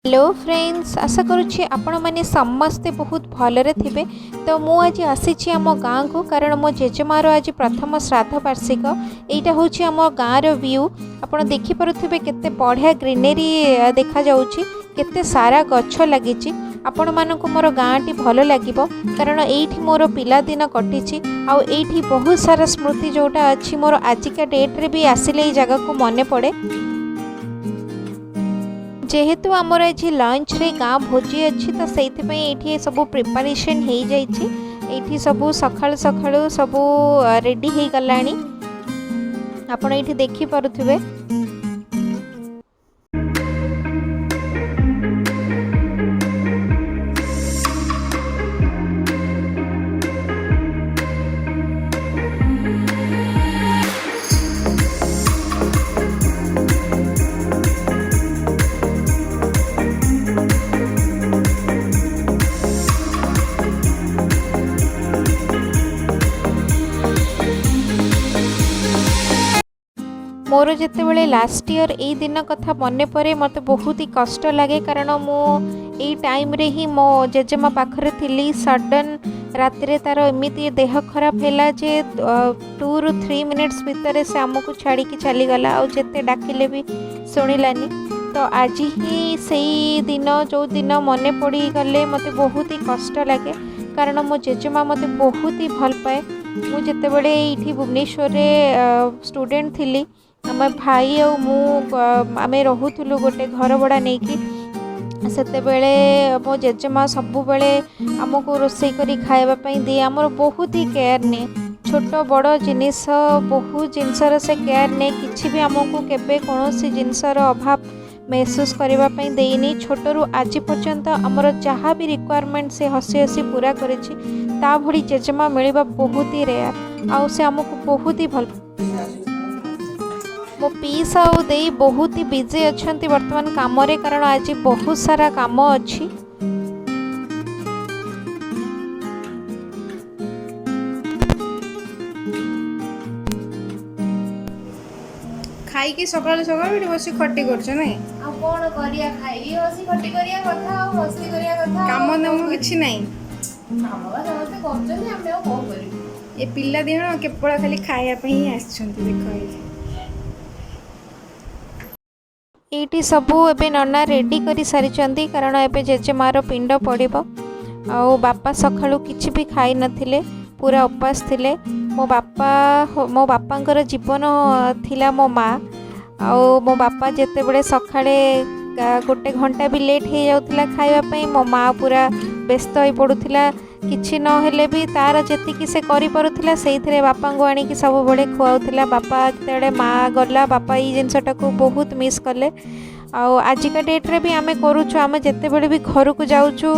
Hello friends, आशा करुच्ची आपण मैंने समस्ते बहुत भलरे थे। तो मु आज आसी आम गाँ को कारण मो जेजेमार आज प्रथम श्राद्ध वार्षिक। यहाँ हूँ आम गाँव व्यू। आपड़ देखिपे केते बढ़िया ग्रीनरी देखा जाउची, केते सारा गछ लगी। आपण मानक मोर गाँटी भल लगे कारण ये मोर पिलादिन कटी आठी बहुत सारा स्मृति जोटा अच्छी मोर आजिका डेट्रे भी आसिले जगह को मन पड़े। जेहेतु आमर आज लंच रे गाँ भोजी अच्छी तो से सब प्रिपरेशन हो जाइए। सब सकाळु सकाळु सब रेडी हो गलानी। आपण ये देखि पारुथिबे। मोर जिते बड़े लास्ट ईयर यही दिन कथा मन पड़े मत बहुत ही कष्ट लगे कारण मु टाइम रे ही मो जेजेमा पाखरे थी। सडन राति तार एमती देह खराब है जे 2 ରୁ 3 मिनिट्स भितर से आमको छाड़ी चलीगला आते डाकिले भी शुणिलानी। तो आज ही से दिन जो दिन मन पड़ी गले मत बहुत ही कष्ट लगे कारण मो जेजेमा मत बहुत ही भल पाए। मुझे बड़े ये भुवनेश्वर स्टूडेंट थी। आम भाई आम रोलु गोटे घर भड़ा नहीं कि सेतेबेले मो जेजेमा सबु बेले आमको रोषे करी खाइबापी दिए। आमर बहुत ही केयर ने छोट बड़ जिनिस बहुत जिनसर से केयर ने किसी भी आमको केबे कौन सी जिनसर अभाव महसूस करने देनी। छोटू आज पर्यंत आमर जहाँ भी रिक्वायरमेंट से हसी हसी पूरा करिछि। ता भली जेजेमा मिलवा बहुत ही रेयर आउ से आमको बहुत ही भल। मो पीस आउ दे बहुत ही बिजी अच्छा वर्तमान काम रे कारण आज बहुत सारा काम अच्छी। खाई कि सकाळ सकाळ एठी बसी खट्टी करछ नै आ कोन करिया खाई बसी खट्टी करिया कथा आ मस्ती करिया कथा काम नम किछि नै काम बा समस्त करछन हम को करी। ए पिल्ला दिहण केवळ खाली खाया पे ही आछछन्ती देखो। ये सबू एबे नना रेडी करी सारी कारण एबे जेजेमार पिंड पड़िबो। आउ बापा सखाळु किछि भी खाई नथिले, पूरा उपास थिले। मो बापांकर जीवन थिला मो माँ। आउ मो बापा जेते बड़े सखाळे गोटे घंटा भी लेट हो जाउतिला खाइबा पई मो माँ पूरा व्यस्त हो पड़ुथिला। किछि न हेले भी तार जेतिकी से करि परुथिला सेइथिरे बापा को आनी कि सब बड़े खुआउथिला। बापा जेतेबेले माँ गला बापा ई जिनसटा को बहुत मिस कले। आजिका डेट्रे भी आमे करूछु। आमे जेतेबेले भी घर को जाउछु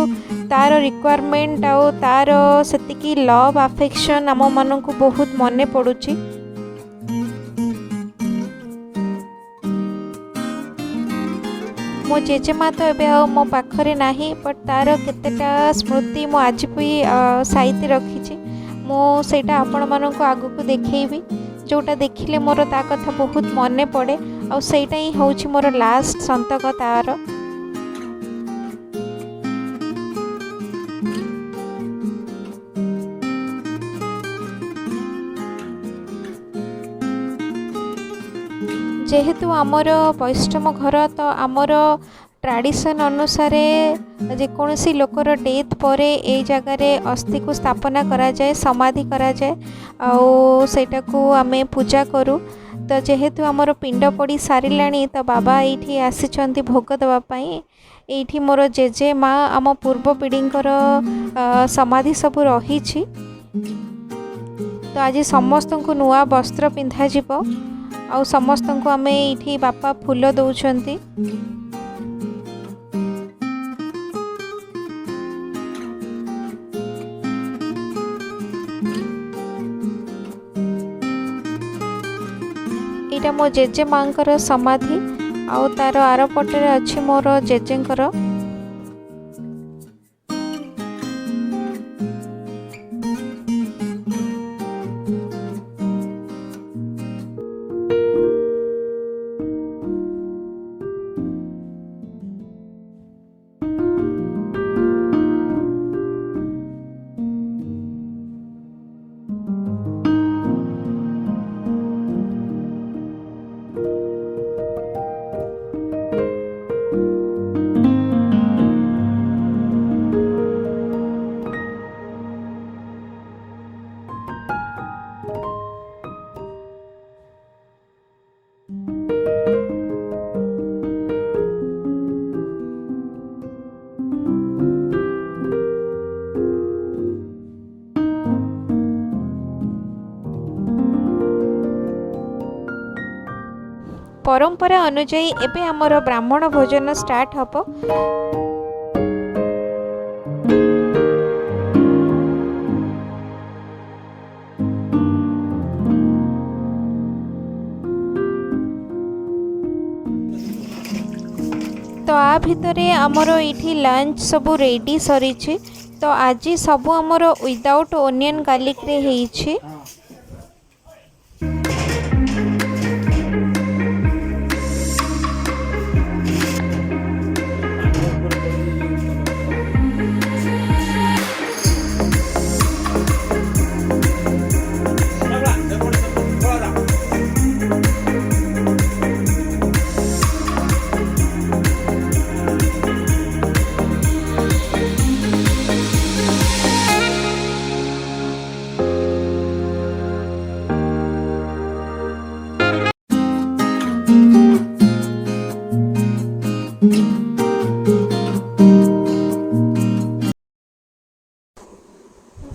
तार रिक्वायरमेंट आउ तार सेतिकी लव अफेक्शन आम मन को बहुत मने पड़ुछि। मो जेजेमा तो एबे मो पाखरे नाही बट तार केतेटा स्मृति मो आज भी साइति रखी। मो सेटा आपण मानक आगु को देखैबी जोटा देखिले मोर ता कथा बहुत मने पड़े आ सेटा ही होउछि मोर लास्ट संतक तार। जेहेतु आमर वैष्णव घर तो आमर ट्रेडिशन अनुसार जेकोसी लोकर डेथ पर ए जगार अस्थि को स्थापना करा जाए, समाधि करा जाए आउ सेटा को आमे पूजा करूँ। तो जेहेतु आमर पिंड पड़ी सारिलाणी तो बाबा ये आसी भोग देवाई। ये मोर जेजे माँ आम पूर्व पीढ़ींकर समाधि सब रही। तो आज समस्त को नुआ वस्त्र पिंधा जिवो आउ समस्त को आमे ये बापा फूल दौरान। यहाँ मो जेजे माँ समाधि आउ तार आर पटे अच्छी मोर जेजेंकर। परंपरा अनुଯାयी एबे हमर ब्राह्मण भोजन स्टार्ट हब। तो आ भितरे आमर ये लंच सब रेडी सरी। तो आज सब आमर विदाउट ओनियन गार्लिक रे ହେଇଛି।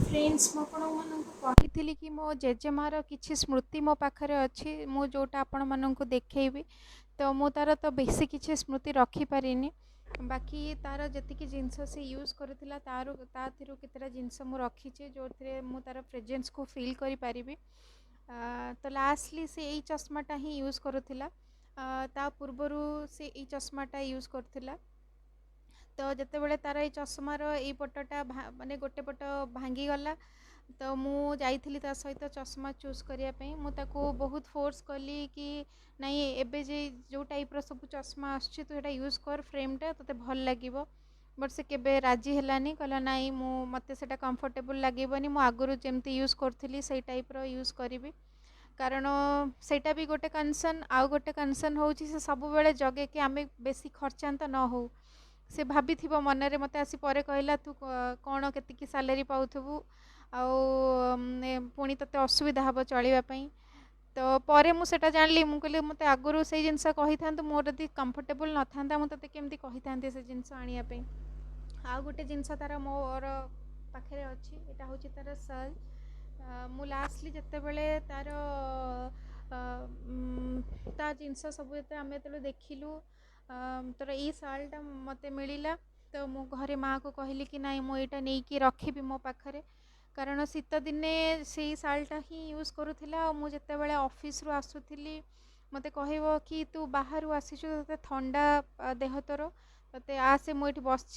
फ्रेंड्स ମୁଁ ଆପଣମାନଙ୍କୁ କହିଥିଲି कि मो जेजेमार किछि स्मृति मो पाखरे अछि मु जोटा आपण माननकु देखैबी। तो मु तार तो बेसी किछि स्मृति रखी पारिनी, बाकी तार जतिकि जिनस से यूज करथिला तारु ताथिरु केतेटा जिनस मु रखिछि जो थरे मु तार प्रेजेंस को फील करि पारिबी। तो लास्टली से एई चश्माटा ही यूज करथिला। ता पूर्वरु से एई चश्माटा यूज करथिला। तो जितेबाला तार ये चश्मार ये पटटा माने गोटे पट भांगी गला। तो मु जाइथिली ता सहित चश्मा चूज करने मुझे बहुत फोर्स कली कि नहीं एबे जे जो टाइप रो सब चश्मा आछी तू एटा यूज कर फ्रेमटा तोते भल लागिबो। बट से केबे राजी हेलानी, कहला नहीं मु मते सेटा कंफर्टेबल लागेबनी, मु आगुरु जेमती यूज करथिली सेई टाइप रो यूज करिवि। कारण सेटा भी गोटे कंसर्न, आउ गोटे कंसर्न होउची से सब बेले जगे कि आमे बेसी खर्चांत न हो। से भाभी थी मनरे मत आसी पर कहला तू कौन केतिकी सैलरी पाउथबु पुणी तते असुविधा हम चलवाई। तो पर मुझे जानली मु कहली मत आगुरी से जिनस कही था मोर यदि कंफर्टेबल न था मुझे केमती कही था से जिनस आने। आउ गोटे जिनस तार मोर पाखे अच्छी यहाँ हूँ तार सल। मु लास्टली जिते बड़े तार ता जिनस सब आम जो देखिलु तोर ई सालटा मत मिलला। तो मु घरे माँ को कहली कि नाई मु यहाँ नहीं कि रखी मो पाखरे, कारण शीत दिने से सालटा ही यूज करूला। मुझे बड़े ऑफिस रु आसुली मत कह कि तू बाहर आसीचु ते ठंडा देह तोर ते आसे मुझे बस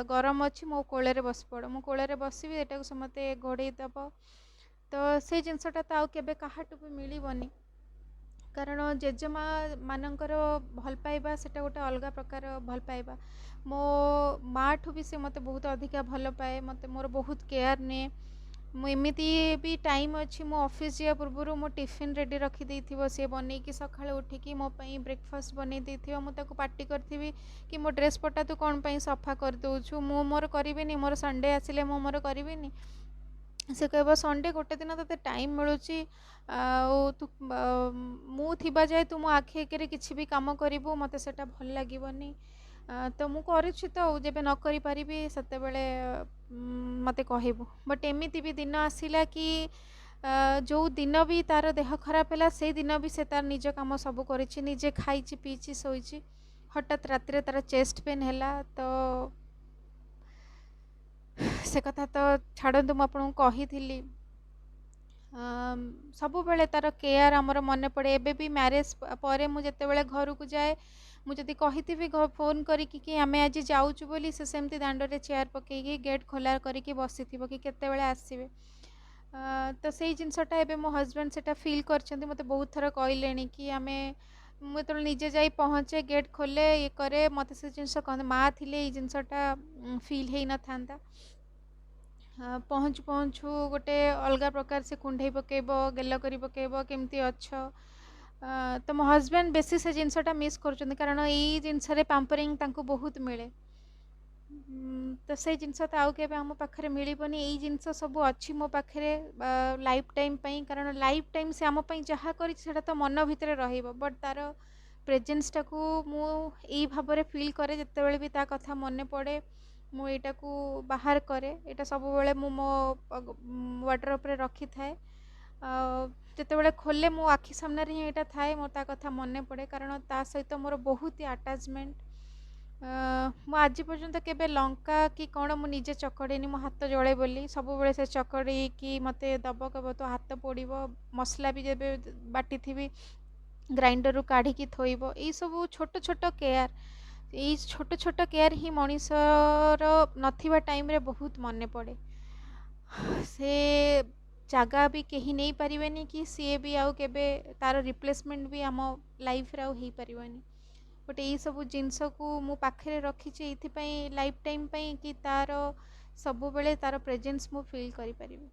गरम अच्छी मो कोल बस पड़, मो कोल बसबी एटा से मत घोड़े दब। तो से जिनसटा तो आउ केबे काहाटू भी मिलबनी, कारण जेजेमा मानकर भल पाइबा सेटा गोटे अलग प्रकार भल पाइबा। मो माँ ठू भी से मत बहुत अधिका भल पाए, मत मोर बहुत केयर ने। मुझे भी टाइम अच्छी मो ऑफिस जा पूर्व मो टिफिन रेडी रखी देथिबो, सी बन कि सकाଳେ उठिकी मो पई ब्रेकफास्ट बनै देथिबो। मु ताको पार्टी करथिबी कि मो ड्रेस पटा तू कौन पई सफा कर दउछु, मु मोर करिबिनी, मोर संडे आसिले मु मोर करिबिनी। से कहब संडे गोटे दिन तते टाइम मिलूची तू मु थिबा जाए तू मो आखि आगे किसी भी काम करिबु मते सेटा भल लागिबनी। तो मु करूछि तो जेबे न करि परिबी सेते बेले मते कहबु। बट एमिति भी दिन आसिला कि जो दिन भी तार देह खराब है से दिन भी से तार निज काम सब करिछि, निजे खाइछि पीछि सोइछि। हठात रात तार चेस्ट पेन हैला। तो से कथा तो छाड़ू मुझे कही सब बेले तार केयर आमर मन पड़े। एबे भी मैरिज पर मुझे घर को जाए मुझे कही फोन करी आम आज जाऊँ बोली से सेमती दांडे चेयर पकईकि गेट खोला करके बसी थी कि केते आसवे। तो से जिनसटा एबे मो हजबैंड से फील कर मत बहुत थर कहले कि आम मुझे निजे जा पहुँचे गेट खोले ये करे मत से जिनस कहते माँ थी ये जिनसटा फील हो न था। पहुँचु पहुँचु गोटे अलग प्रकार से कुंडई पकेब गेल कर पकेब केमती अच्छ। तो मो हजबैंड बेसी से जिनसटा मिस कर कारण यही जिनस पैम्परिंग तांको बहुत मिले। तो से जिनस तो आउ के आम पाखे मिलबनी। यही जिनस सब अच्छी मो पाखे लाइफ टाइम पई, कारण लाइफ टाइम से आम जहाँ कर तो मन भितर रहिबो। बट तार प्रेजेंस टाकू मु यही भाव में फील करे जिते भी ता कथा मन पड़े मु एटा को बाहर करे। एटा सब बेले मु मो वार्डरोब रे रखी थाए। ଯେତେବେଳେ ଖୋଲେ ମୋ ଆଖି ସାମ୍ନାରେ ହିଁ ଏଇଟା ଥାଏ, ମୋର ତା କଥା ମନେ ପଡ଼େ କାରଣ ତା ସହିତ ମୋର ବହୁତ ହି ଆଟାଚମେଣ୍ଟ। ମୁଁ ଆଜି ପର୍ଯ୍ୟନ୍ତ କେବେ ଲଙ୍କା କି କ'ଣ ମୁଁ ନିଜେ ଚକଡ଼େନି, ମୋ ହାତ ଜଳେ ବୋଲି। ସବୁବେଳେ ସେ ଚକଡ଼େଇକି ମୋତେ ଦବ, କହିବ ତୋ ହାତ ପୋଡ଼ିବ। ମସଲା ବି ଯେବେ ବାଟିଥିବି ଗ୍ରାଇଣ୍ଡରରୁ କାଢ଼ିକି ଥୋଇବ। ଏଇସବୁ ଛୋଟ ଛୋଟ କେୟାର, ଏଇ ଛୋଟ ଛୋଟ କେୟାର ହିଁ ମଣିଷର ନଥିବା ଟାଇମ୍ରେ ବହୁତ ମନେ ପଡ଼େ। ସେ ଜାଗା ବି କେହି ନେଇପାରିବେନି କି ସିଏ ବି ଆଉ କେବେ ତା'ର ରିପ୍ଲେସମେଣ୍ଟ ବି ଆମ ଲାଇଫ୍ରେ ଆଉ ହେଇପାରିବନି। ବଟ୍ ଏଇସବୁ ଜିନିଷକୁ ମୁଁ ପାଖରେ ରଖିଛି ଏଇଥିପାଇଁ ଲାଇଫ୍ ଟାଇମ୍ ପାଇଁ କି ତା'ର ସବୁବେଳେ ତା'ର ପ୍ରେଜେନ୍ସ ମୁଁ ଫିଲ୍ କରିପାରିବି।